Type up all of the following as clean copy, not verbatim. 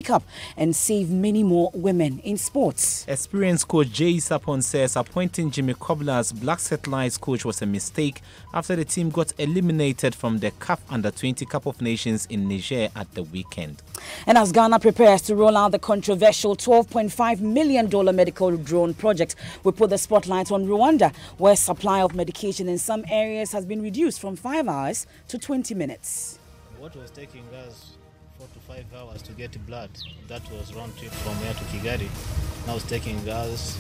wake up and save many more women in sports. Experienced coach Jay Sapon says appointing Jimmy Cobbler as Black Satellite's coach was a mistake after the team got eliminated from the CAF Under-20 Cup of Nations in Niger at the weekend. And as Ghana prepares to roll out the controversial $12.5 million medical drone project, we put the spotlight on Rwanda, where supply of medication in some areas has been reduced from 5 hours to 20 minutes. What was taking us 4 to 5 hours to get blood, that was round trip from here to Kigali. Now it's taking us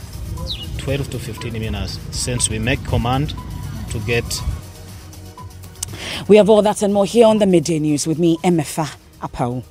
12 to 15 minutes since we make command to get. We have all that and more here on the Midday News with me, Emefa Apau.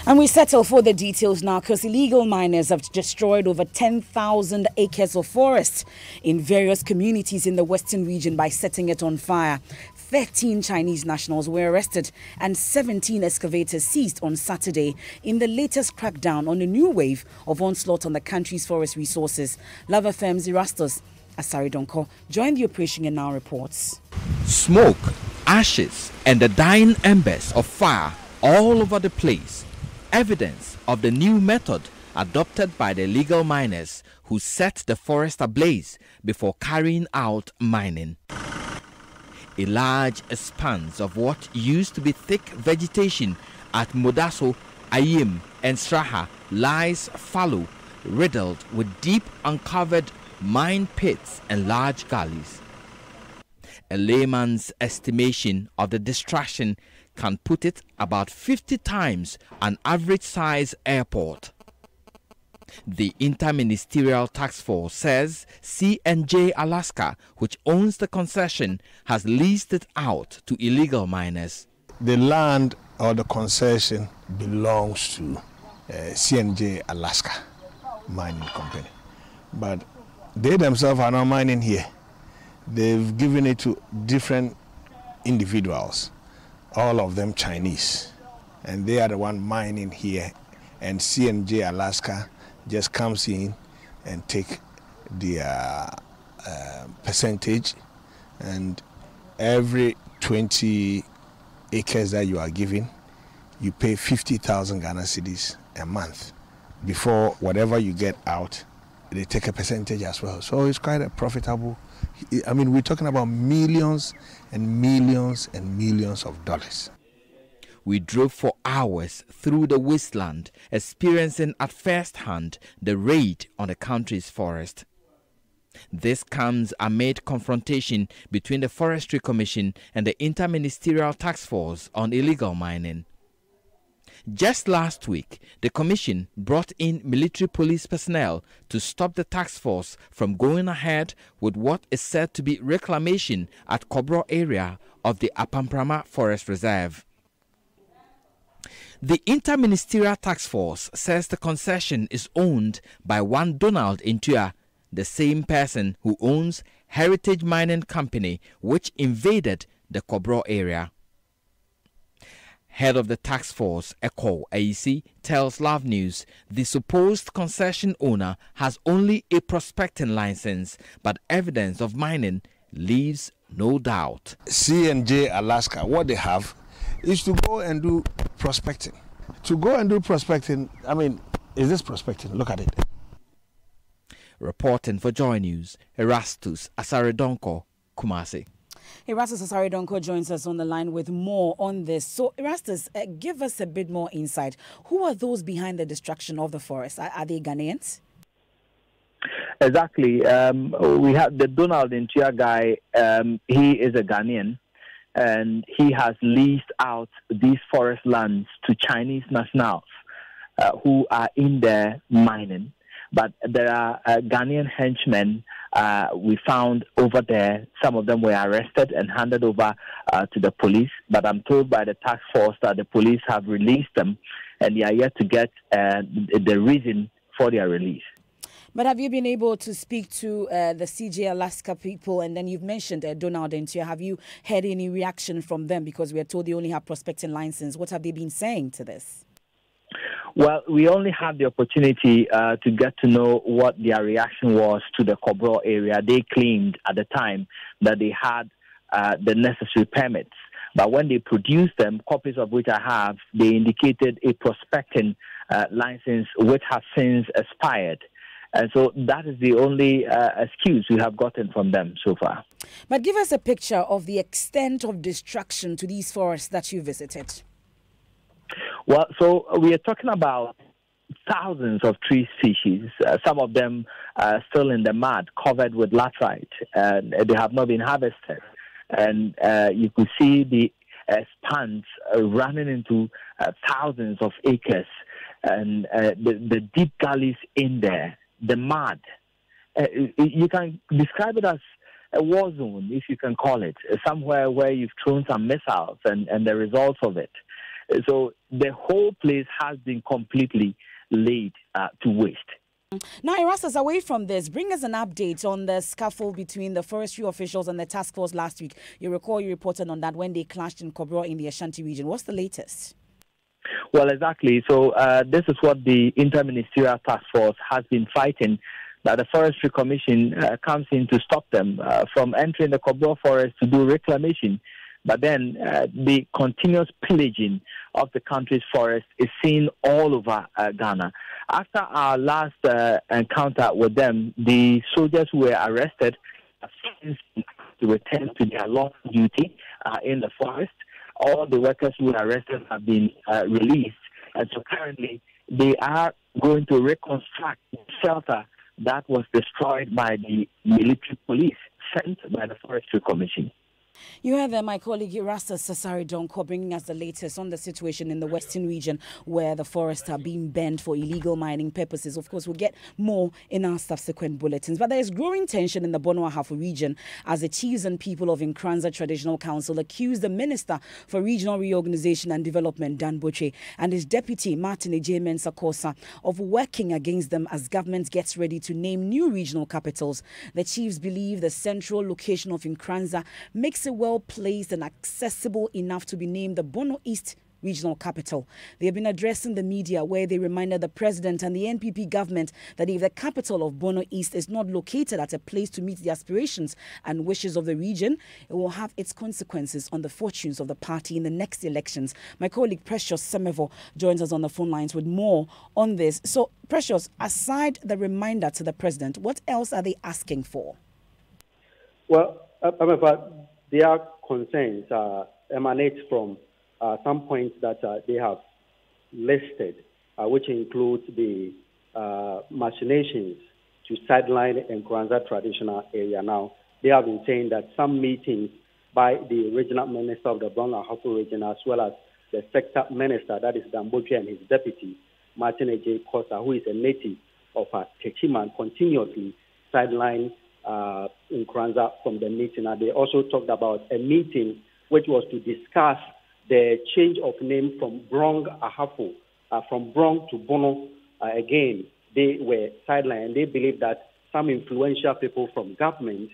And we settle for the details now because illegal miners have destroyed over 10,000 acres of forest in various communities in the western region by setting it on fire. 13 Chinese nationals were arrested and 17 excavators seized on Saturday in the latest crackdown on a new wave of onslaught on the country's forest resources. Love FM's Erastus Asaridonko joined the operation and now reports. Smoke, ashes, and the dying embers of fire all over the place. Evidence of the new method adopted by the illegal miners who set the forest ablaze before carrying out mining. A large expanse of what used to be thick vegetation at Modaso, Ayim, and Straha lies fallow, riddled with deep uncovered mine pits and large gullies. A layman's estimation of the destruction can put it about 50 times an average size airport. The Interministerial Task Force says C&J Alaska, which owns the concession, has leased it out to illegal miners. The land or the concession belongs to C&J Alaska Mining Company, but they themselves are not mining here. They've given it to different individuals, all of them Chinese, and they are the one mining here, and C&J Alaska just comes in and take the percentage, and every 20 acres that you are given, you pay 50,000 Ghana cedis a month. Before whatever you get out, they take a percentage as well. So it's quite a profitable. I mean, we're talking about millions and millions and millions of dollars. We drove for hours through the wasteland, experiencing at first hand the raid on the country's forest. This comes amid confrontation between the Forestry Commission and the Interministerial Task Force on illegal mining. Just last week, the Commission brought in military police personnel to stop the task force from going ahead with what is said to be reclamation at Kobro area of the Apamprama Forest Reserve. The Interministerial Task Force says the concession is owned by one Donald Intua, the same person who owns Heritage Mining Company, which invaded the Kobro area. Head of the task force, Eko Aisi, tells Love News the supposed concession owner has only a prospecting license, but evidence of mining leaves no doubt. C&J Alaska, what they have is to go and do prospecting. To go and do prospecting, I mean, is this prospecting? Look at it. Reporting for Joy News, Erastus Asaridonko, Kumasi. Erastus Asaridonko joins us on the line with more on this. So, Erastus, give us a bit more insight. Who are those behind the destruction of the forest? Are they Ghanaians? Exactly. We have the Donald Intua guy. He is a Ghanaian, and he has leased out these forest lands to Chinese nationals who are in there mining. But there are Ghanaian henchmen we found over there. Some of them were arrested and handed over to the police. But I'm told by the task force that the police have released them, and they are yet to get the reason for their release. But have you been able to speak to the CJ Alaska people? And then you've mentioned Donald Intua. Have you had any reaction from them? Because we are told they only have prospecting license. What have they been saying to this? Well, we only had the opportunity to get to know what their reaction was to the Kobro area. They claimed at the time that they had the necessary permits. But when they produced them, copies of which I have, they indicated a prospecting license which has since expired. And so that is the only excuse we have gotten from them so far. But give us a picture of the extent of destruction to these forests that you visited. Well, so we are talking about thousands of tree species, some of them still in the mud, covered with laterite, and they have not been harvested. And you could see the spans running into thousands of acres, and the deep gullies in there, the mud. You can describe it as a war zone, if you can call it, somewhere where you've thrown some missiles and the results of it. So the whole place has been completely laid to waste. Now, Erastus, away from this, bring us an update on the scuffle between the forestry officials and the task force last week. You recall you reported on that when they clashed in Kobro in the Ashanti region. What's the latest? Well, exactly. So this is what the Interministerial Task Force has been fighting, that the Forestry Commission comes in to stop them from entering the Kobro forest to do reclamation. But then the continuous pillaging of the country's forest is seen all over Ghana. After our last encounter with them, the soldiers who were arrested have since to return to their lawful duty in the forest. All the workers who were arrested have been released. And so currently they are going to reconstruct the shelter that was destroyed by the military police sent by the Forestry Commission. You heard there my colleague Erastus Sasari Donko bringing us the latest on the situation in the Western region where the forests are being banned for illegal mining purposes. Of course, we'll get more in our subsequent bulletins. But there is growing tension in the Bono Ahafo region as the chiefs and people of Nkranza Traditional Council accuse the Minister for Regional Reorganization and Development, Dan Botwe, and his deputy, Martin J. Mensah Kosa, of working against them as government gets ready to name new regional capitals. The chiefs believe the central location of Nkranza makes it well placed and accessible enough to be named the Bono East regional capital. They have been addressing the media where they reminded the president and the NPP government that if the capital of Bono East is not located at a place to meet the aspirations and wishes of the region, it will have its consequences on the fortunes of the party in the next elections. My colleague Precious Semevo joins us on the phone lines with more on this. So, Precious, aside the reminder to the president, what else are they asking for? Well, their concerns emanate from some points that they have listed, which includes the machinations to sideline Nkranza traditional area. Now, they have been saying that some meetings by the regional minister of the Bono Ahafo region, as well as the sector minister, that is Dan Botwe, and his deputy, Martin J. Kosa, who is a native of Techiman, continuously sideline Nkranza from the meeting. And they also talked about a meeting which was to discuss the change of name from Brong Ahafo, from Brong to Bono. Again, they were sidelined. They believe that some influential people from government,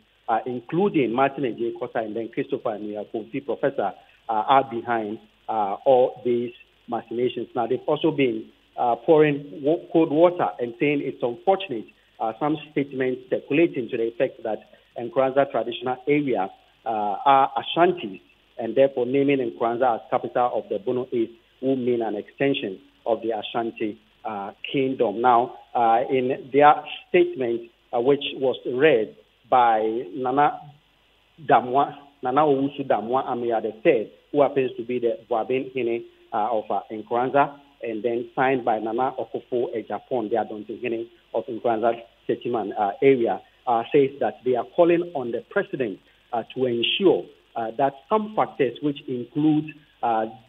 including Martin J. Kosa and then Christopher Nyapomfi, professor, are behind all these machinations. Now, they've also been pouring cold water and saying it's unfortunate. Some statements circulating to the effect that Nkranza traditional area are Ashantis, and therefore naming Nkranza as capital of the Bono East will mean an extension of the Ashanti kingdom. Now, in their statement, which was read by Nana Owusu Damwa Amia III, who happens to be the Boabin Hine of Nkranza, and then signed by Nana Okofo Ejapon, the Adonti Hine of Nkranza Techiman area, says that they are calling on the president to ensure that some factors which include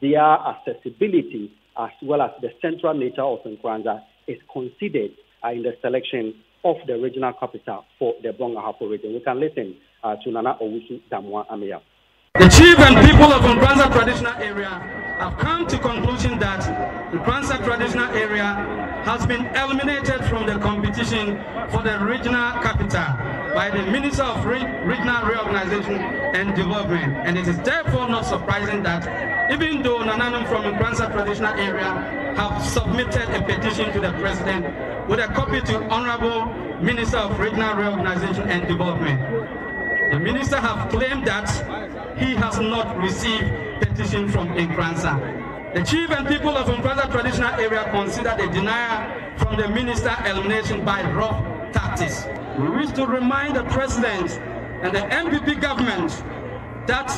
their accessibility as well as the central nature of Nkranza is considered in the selection of the regional capital for the Brong Ahafo region. We can listen to Nana Owusu Damwa Amia. The chief and people of Nkranza traditional area have come to conclusion that Nkranza traditional area has been eliminated from the competition for the regional capital by the Minister of Regional Reorganization and Development. And it is therefore not surprising that even though Nananum from Nkranza traditional area have submitted a petition to the president with a copy to Honorable Minister of Regional Reorganization and Development, the minister has claimed that he has not received petition from Nkranza. The chief and people of Nkranza traditional area consider the denial from the minister elimination by rough tactics. We wish to remind the president and the MPP government that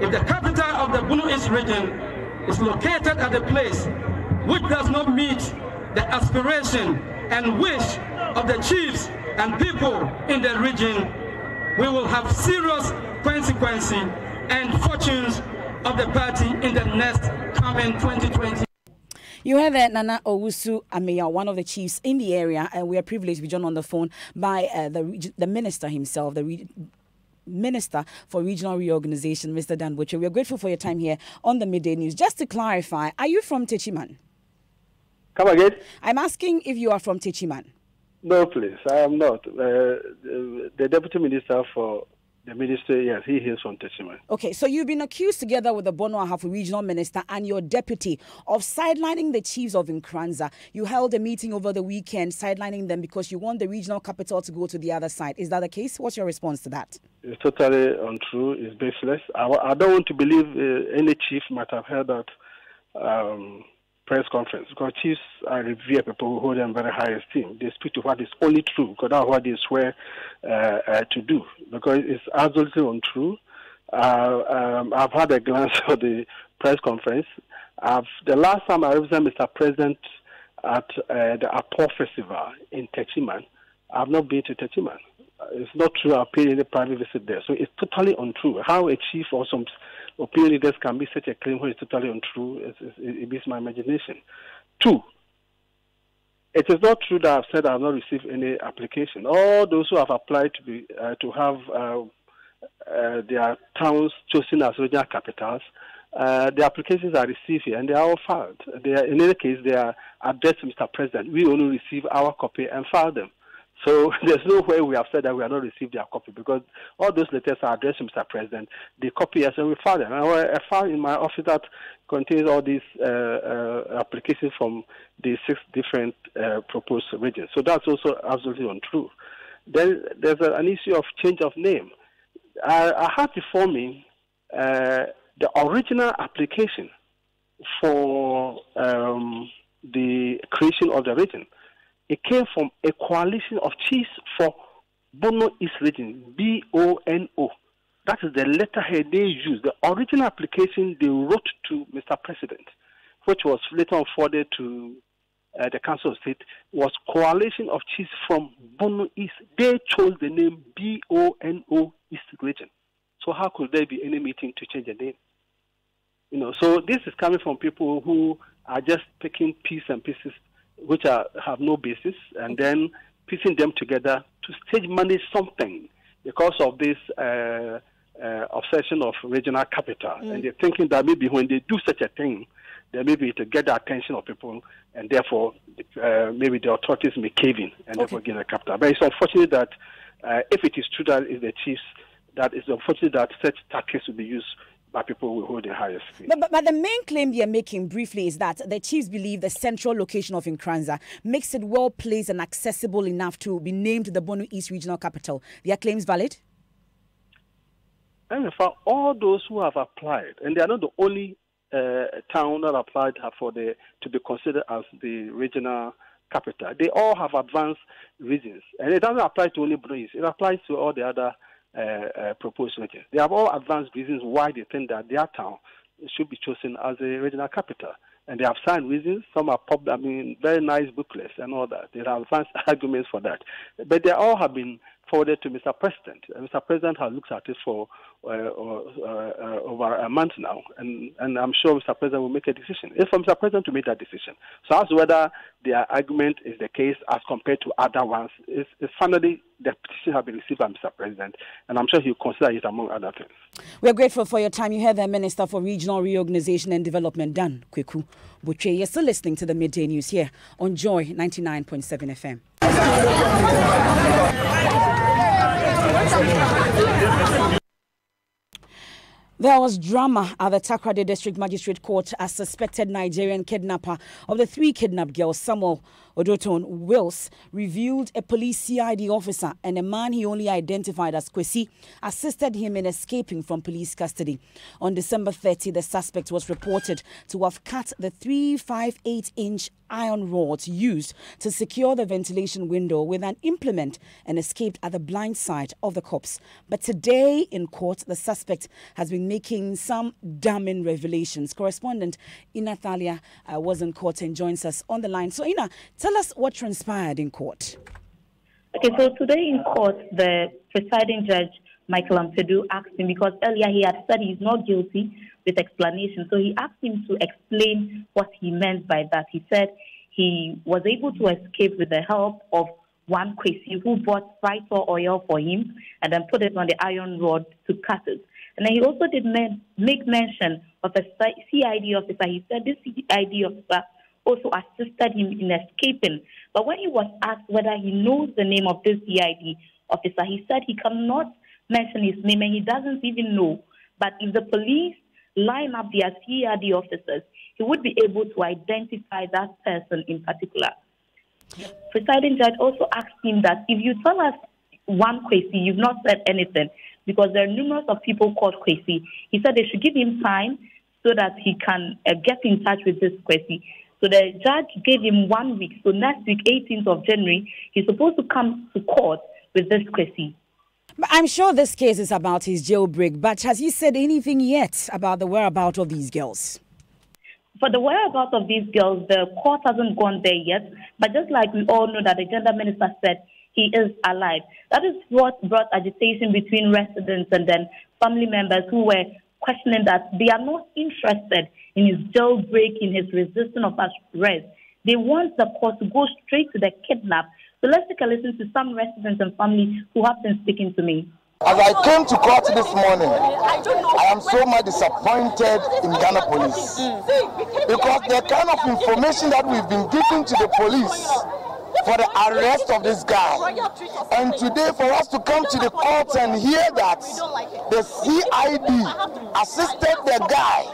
if the capital of the Bono East region is located at a place which does not meet the aspiration and wish of the chiefs and people in the region, we will have serious consequences and fortunes of the party in the next coming 2020. You heard that Nana Owusu Ameya, one of the chiefs in the area, and we are privileged to be joined on the phone by the minister himself, the Minister for Regional Reorganization, Mr. Dan Butcher. We are grateful for your time here on the Midday News. Just to clarify, are you from Techiman? Come again? I'm asking if you are from Techiman. No, please, I am not. The Deputy Minister for the Ministry, yes, he is from Techiman. Okay, so you've been accused together with the Bono Ahafo Regional Minister and your deputy of sidelining the chiefs of Nkranza. You held a meeting over the weekend sidelining them because you want the regional capital to go to the other side. Is that the case? What's your response to that? It's totally untrue. It's baseless. I don't want to believe any chief might have held that press conference, because chiefs are revered people who hold them very high esteem. They speak to what is only true, because that's what they swear to do, because it's absolutely untrue. I've had a glance at the press conference. The last time I represented Mr. President at the Apo Festival in Techiman, I've not been to Techiman. It's not true. I paid any private visit there. So it's totally untrue. How a chief or some opinion leaders can be such a claim when it's totally untrue, it beats my imagination. 2, it is not true that I've said I have not received any application. All those who have applied to have their towns chosen as regional capitals, the applications are received here and they are all filed. In any case, they are addressed to Mr. President. We only receive our copy and file them. So there's no way we have said that we have not received their copy, because all those letters are addressed to Mr. President. They copy us and we file them. I file in my office that contains all these applications from the 6 different proposed regions. So that's also absolutely untrue. Then there's an issue of change of name. I have before me the original application for the creation of the region. It came from a coalition of chiefs for Bono East Region, BONO. That is the letterhead they used. The original application they wrote to Mr. President, which was later on forwarded to the Council of State, was coalition of chiefs from Bono East. They chose the name BONO East Region. So how could there be any meeting to change the name? So this is coming from people who are just taking pieces and pieces which have no basis, and then piecing them together to stage manage something because of this obsession of regional capital. And they're thinking that maybe when they do such a thing, then maybe to get the attention of people, and therefore maybe the authorities may cave in and therefore get a capital. But it's unfortunate that if it is true that it's the chiefs, that it's unfortunate that such tactics will be used by people who hold the highest fee. But the main claim they are making briefly is that the chiefs believe the central location of Nkranza makes it well placed and accessible enough to be named the Bono East Regional Capital. Their claims valid? And in fact, all those who have applied, and they are not the only town that applied to be considered as the regional capital, they all have advanced reasons. And it doesn't apply to only Bono East, it applies to all the other proposed regions. They have all advanced reasons why they think that their town should be chosen as a regional capital. And they have signed reasons. Some are very nice booklets and all that. They have advanced arguments for that. But they all have been forwarded to Mr. President. And Mr. President has looked at it for over a month now. And I'm sure Mr. President will make a decision. It's for Mr. President to make that decision. So as whether their argument is the case as compared to other ones, is finally the petition has been received by Mr. President, and I'm sure he'll consider it among other things. We are grateful for your time. You heard the Minister for Regional Reorganization and Development, Dan Kweku Butcher. You're still listening to the Midday News here on Joy 99.7 FM. There was drama at the Takoradi District Magistrate Court as suspected Nigerian kidnapper of the 3 kidnapped girls, Samuel Odoton Wills revealed a police CID officer and a man he only identified as Kwesi assisted him in escaping from police custody. On December 30, the suspect was reported to have cut the 358-inch iron rods used to secure the ventilation window with an implement and escaped at the blind side of the cops. But today in court, the suspect has been making some damning revelations. Correspondent Ina Thalia was in court and joins us on the line. So Ina, tell us what transpired in court. Okay, so today in court, the presiding judge, Michael Ampedu, asked him, because earlier he had said he's not guilty, with explanation. So he asked him to explain what he meant by that. He said he was able to escape with the help of one Kwesi who bought Vital oil for him and then put it on the iron rod to cut it. And then he also did make mention of a CID officer. He said this CID officer also assisted him in escaping. But when he was asked whether he knows the name of this CID officer, he said he cannot mention his name and he doesn't even know. But if the police line up their CID officers, he would be able to identify that person in particular. The presiding judge also asked him that if you tell us one Kwesi, you've not said anything, because there are numerous of people called Kwesi. He said they should give him time so that he can get in touch with this Kwesi. So the judge gave him 1 week. So next week, 18th of January, he's supposed to come to court with this Kwesi. But I'm sure this case is about his jailbreak, but has he said anything yet about the whereabouts of these girls? For the whereabouts of these girls, the court hasn't gone there yet. But just like we all know that the gender minister said he is alive. That is what brought agitation between residents and then family members who were questioning that they are not interested in his jailbreak, in his resistance of arrest. They want the court to go straight to the kidnap. So let's take a listen to some residents and families who have been speaking to me. As I came to court this morning, I am so much disappointed in Ghana police. Because the kind of information that we've been giving to the police for the arrest of this guy. And today for us to come to the court and hear that the CID assisted the guy,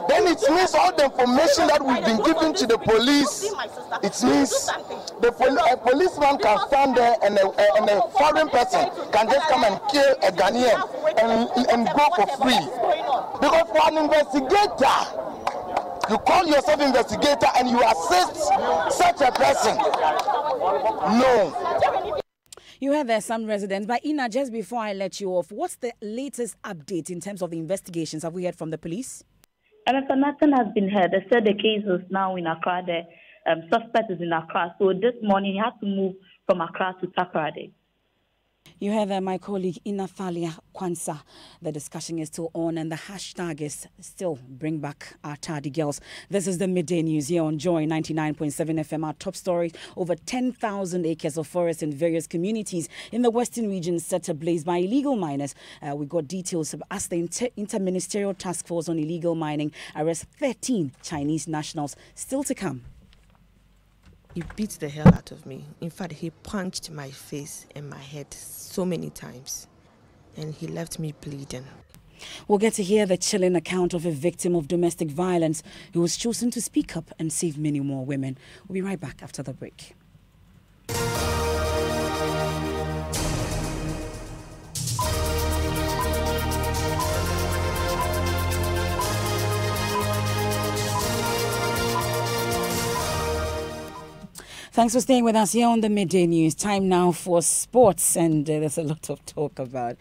then it means all the information that we've been giving to the police, it means a policeman can stand there and a foreign person can just come and kill a Ghanaian and go for free. Because for an investigator, you call yourself investigator and you assist such a person. No. You heard there some residents. But Ina, just before I let you off, what's the latest update in terms of the investigations? Have we heard from the police? And nothing has been heard. They said the case is now in Accra. The suspect is in Accra. So this morning he had to move from Accra to Takoradi. You have my colleague Ina Thalia Kwansa. The discussion is still on and the hashtag is still bring back our tardy girls. This is the midday news here on Joy 99.7 FM. Our top story, over 10,000 acres of forest in various communities in the western region set ablaze by illegal miners. We got details as the Interministerial Task Force on Illegal Mining arrests 13 Chinese nationals. Still to come. He beat the hell out of me. In fact, he punched my face and my head so many times, and he left me bleeding. We'll get to hear the chilling account of a victim of domestic violence who was chosen to speak up and save many more women. We'll be right back after the break. Thanks for staying with us here on the Midday News. Time now for sports, and there's a lot of talk about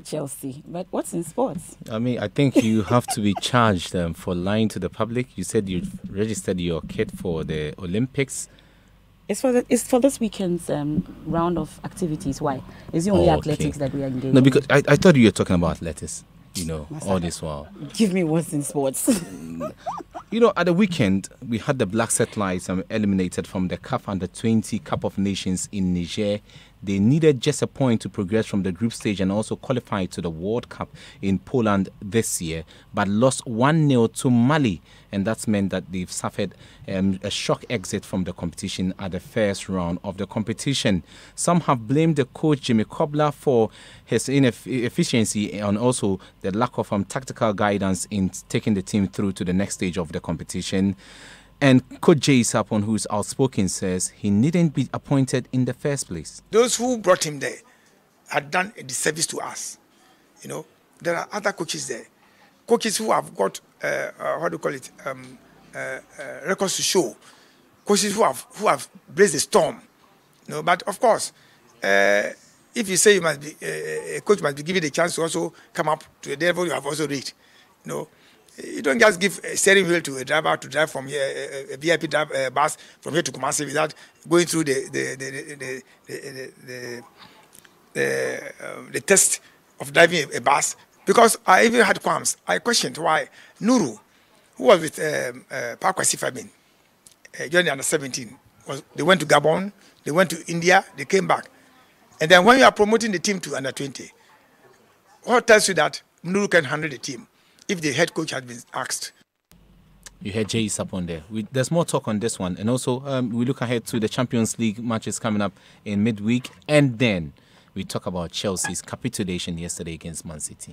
Chelsea. But what's in sports? I mean, I think you have to be charged for lying to the public. You said you registered your kid for the Olympics. It's for this weekend's round of activities. Why? It's the only athletics that we are engaged in. No, because I thought you were talking about athletics. You know, all this while. Give me what's in sports. You know, at the weekend, we had the Black Satellite eliminated from the CAF Under-20 Cup of Nations in Niger. They needed just a point to progress from the group stage and also qualify to the World Cup in Poland this year, but lost 1-0 to Mali. And that's meant that they've suffered a shock exit from the competition at the first round of the competition. Some have blamed the coach Jimmy Kobler for his inefficiency and also the lack of tactical guidance in taking the team through to the next stage of the competition. And Coach Jay Sapon, who's outspoken, says he needn't be appointed in the first place. Those who brought him there had done a disservice to us. You know, there are other coaches there. Coaches who have got, records to show. Coaches who have blazed the storm. You know, but of course, if you say you must be a coach must be given the chance to also come up to the level you have also reached. You know, you don't just give a steering wheel to a driver to drive from here, a VIP bus from here to Kumasi without going through the test of driving a bus. Because I even had qualms. I questioned why Nuru, who was with Pakwasi Fabin, joined the under 17, they went to Gabon, they went to India, they came back. And then when you are promoting the team to under 20, what tells you that Nuru can handle the team if the head coach has been asked? You heard Jay Sapon there. There's more talk on this one. And also, we look ahead to the Champions League matches coming up in midweek. And then we talk about Chelsea's capitulation yesterday against Man City.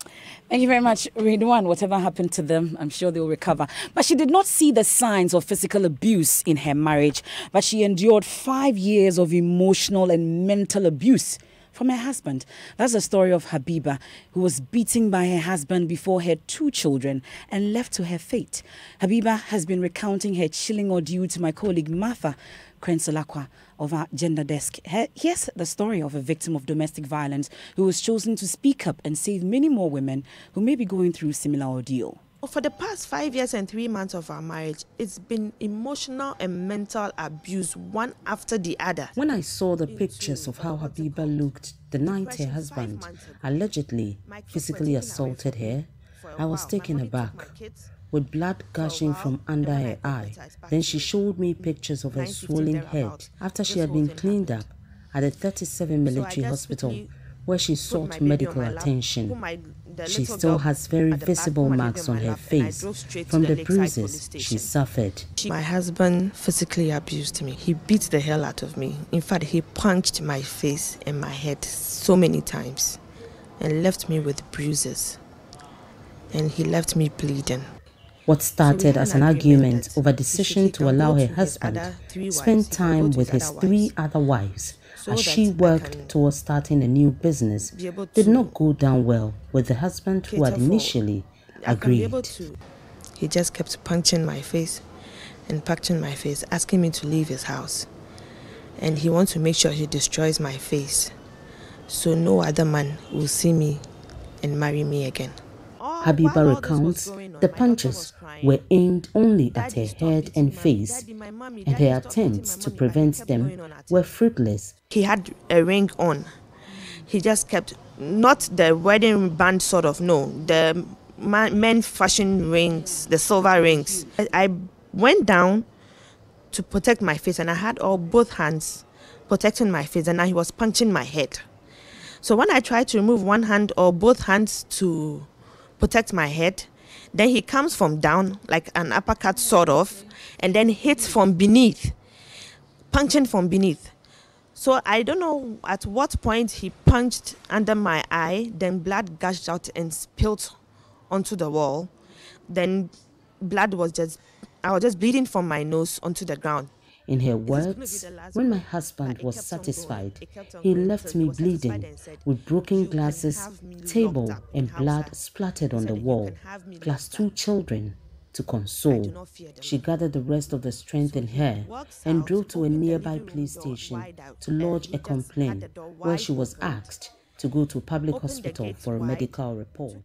Thank you very much, Ridwan. Whatever happened to them, I'm sure they'll recover. But she did not see the signs of physical abuse in her marriage, but she endured 5 years of emotional and mental abuse from her husband. That's the story of Habiba, who was beaten by her husband before her 2 children and left to her fate. Habiba has been recounting her chilling ordeal to my colleague Martha Krensolakwa of our gender desk. Here's the story of a victim of domestic violence who was chosen to speak up and save many more women who may be going through similar ordeal. For the past 5 years and 3 months of our marriage, it's been emotional and mental abuse, one after the other. When I saw the pictures of how Habiba looked the night her husband allegedly physically assaulted her, I was taken aback. With blood gushing from under her eye. Then she showed me pictures of her swollen head after she had been cleaned up at the 37 military hospital where she sought medical attention. She still has very visible marks on her face from the bruises she suffered. My husband physically abused me. He beat the hell out of me. In fact, he punched my face and my head so many times and left me with bruises. And he left me bleeding. What started as an argument over decision to allow her husband spend time with his 3 other wives as she worked towards starting a new business did not go down well with the husband who had initially agreed. He just kept punching my face and punching my face, asking me to leave his house. And he wants to make sure he destroys my face so no other man will see me and marry me again. Habiba recounts the punches were aimed only at her head and face, and her attempts to prevent them were fruitless. He had a ring on. He just kept, not the wedding band sort of, no, the men fashion rings, the silver rings. I went down to protect my face and I had both hands protecting my face and now he was punching my head. So when I tried to remove one hand or both hands to protect my head, then he comes from down like an uppercut sort of and then hits from beneath, punching from beneath. So I don't know at what point he punched under my eye, then blood gushed out and spilled onto the wall. Then blood was I was just bleeding from my nose onto the ground. In her words, when my husband was satisfied, he left me bleeding with broken glasses, table and blood splattered on the wall, plus 2 children to console. She gathered the rest of the strength in her and drove to a nearby police station to lodge a complaint where she was asked to go to a public hospital for a medical report.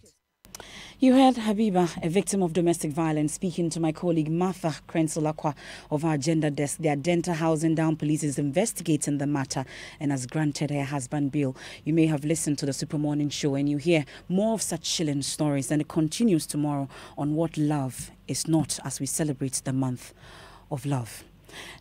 You heard Habiba, a victim of domestic violence, speaking to my colleague Martha Krensolakwa of our gender desk. The Adenta Housing Down Police is investigating the matter and has granted her husband bail. You may have listened to the Super Morning Show and you hear more of such chilling stories, and it continues tomorrow on What Love Is Not as we celebrate the month of love.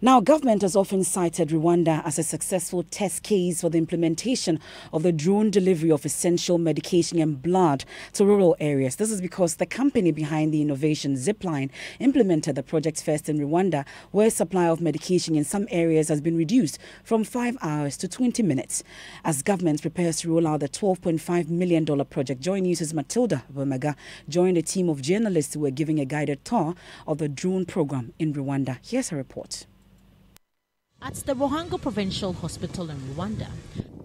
Now, government has often cited Rwanda as a successful test case for the implementation of the drone delivery of essential medication and blood to rural areas. This is because the company behind the innovation, Zipline, implemented the project first in Rwanda, where supply of medication in some areas has been reduced from 5 hours to 20 minutes. As government prepares to roll out the $12.5 million project, Joy News' Matilda Wemaga joined a team of journalists who were giving a guided tour of the drone program in Rwanda. Here's a report. At the Ruhango Provincial Hospital in Rwanda,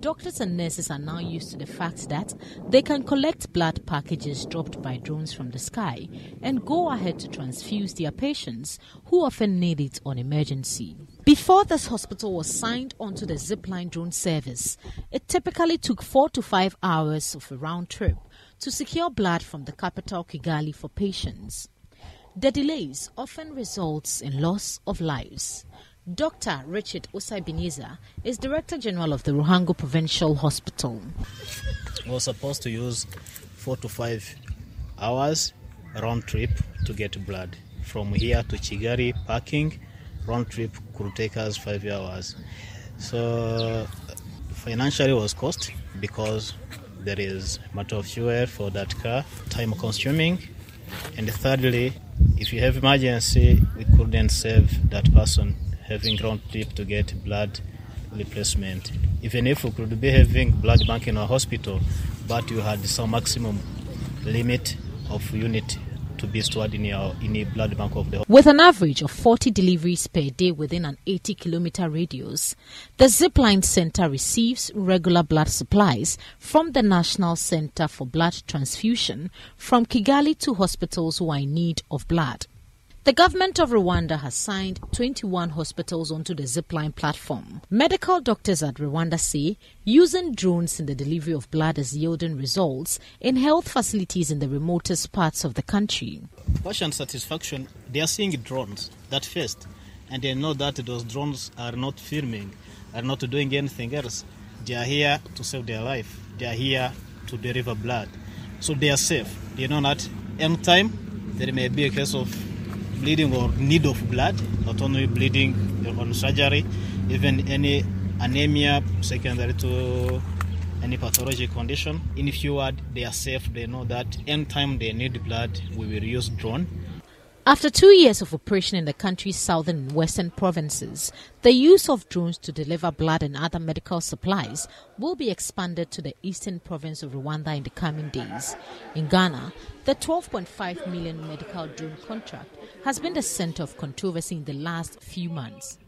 doctors and nurses are now used to the fact that they can collect blood packages dropped by drones from the sky and go ahead to transfuse their patients who often need it on emergency. Before this hospital was signed onto the Zipline drone service, it typically took 4 to 5 hours of a round trip to secure blood from the capital Kigali for patients. The delays often results in loss of lives. Dr. Richard Osaibiniza is Director General of the Ruhango Provincial Hospital. We were supposed to use 4 to 5 hours round trip to get blood. From here to Chigari parking, round trip could take us 5 hours. So financially it was cost because there is matter of fuel for that car, time consuming. And thirdly, if you have emergency, we couldn't save that person having round trip to get blood replacement. Even if we could be having blood bank in our hospital, but you had some maximum limit of unit to be stored in a blood bank of the hospital. With an average of 40 deliveries per day within an 80-kilometer radius, the Zipline Center receives regular blood supplies from the National Center for Blood Transfusion from Kigali to hospitals who are in need of blood. The government of Rwanda has signed 21 hospitals onto the Zipline platform. Medical doctors at Rwanda say using drones in the delivery of blood is yielding results in health facilities in the remotest parts of the country. Patient satisfaction, they are seeing drones that first, and they know that those drones are not filming, are not doing anything else. They are here to save their life. They are here to deliver blood. So they are safe. They know that anytime there may be a case of bleeding or need of blood, not only bleeding on surgery, even any anemia secondary to any pathologic condition. In few words, they are safe. They know that anytime they need blood, we will use drone. After 2 years of operation in the country's southern and western provinces, the use of drones to deliver blood and other medical supplies will be expanded to the eastern province of Rwanda in the coming days. In Ghana, the 12.5 million medical drone contract has been the center of controversy in the last few months.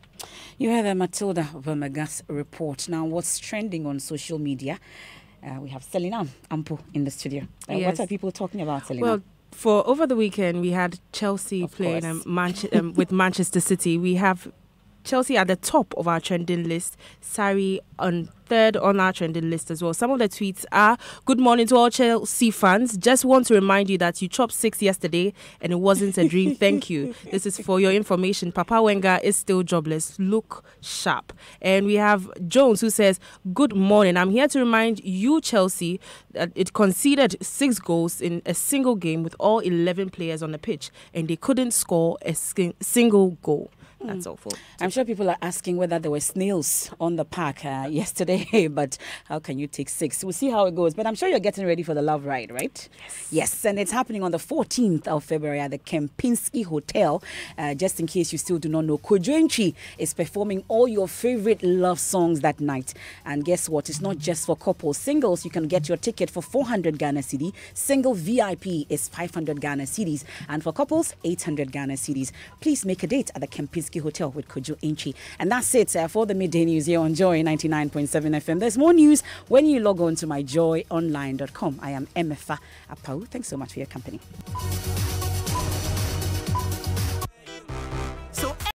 You heard the Matilda Vermagas report. Now, what's trending on social media? We have Selina Ampo in the studio. Yes. What are people talking about, Selina? Well, for over the weekend, we had Chelsea playing with Manchester City. We have Chelsea at the top of our trending list, Sarri on third on our trending list as well. Some of the tweets are, good morning to all Chelsea fans. Just want to remind you that you chopped 6 yesterday and it wasn't a dream. Thank you. This is for your information. Papa Wenger is still jobless. Look sharp. And we have Jones who says, good morning. I'm here to remind you, Chelsea, that it conceded 6 goals in a single game with all 11 players on the pitch and they couldn't score a single goal. That's awful. I'm sure people are asking whether there were snails on the park yesterday, but how can you take 6? We'll see how it goes. But I'm sure you're getting ready for the Love Ride, right? Yes, and it's happening on the 14th of February at the Kempinski Hotel. Just in case you still do not know, Kojo Antwi is performing all your favorite love songs that night. And guess what? It's not just for couples. Singles, you can get your ticket for 400 Ghana Cedi. Single VIP is 500 Ghana Cedis. And for couples, 800 Ghana Cedis. Please make a date at the Kempinski Hotel with Kojo Antwi. And that's it for the midday news here on Joy 99.7 FM. There's more news when you log on to myjoyonline.com. I am Emefa Apau. Thanks so much for your company.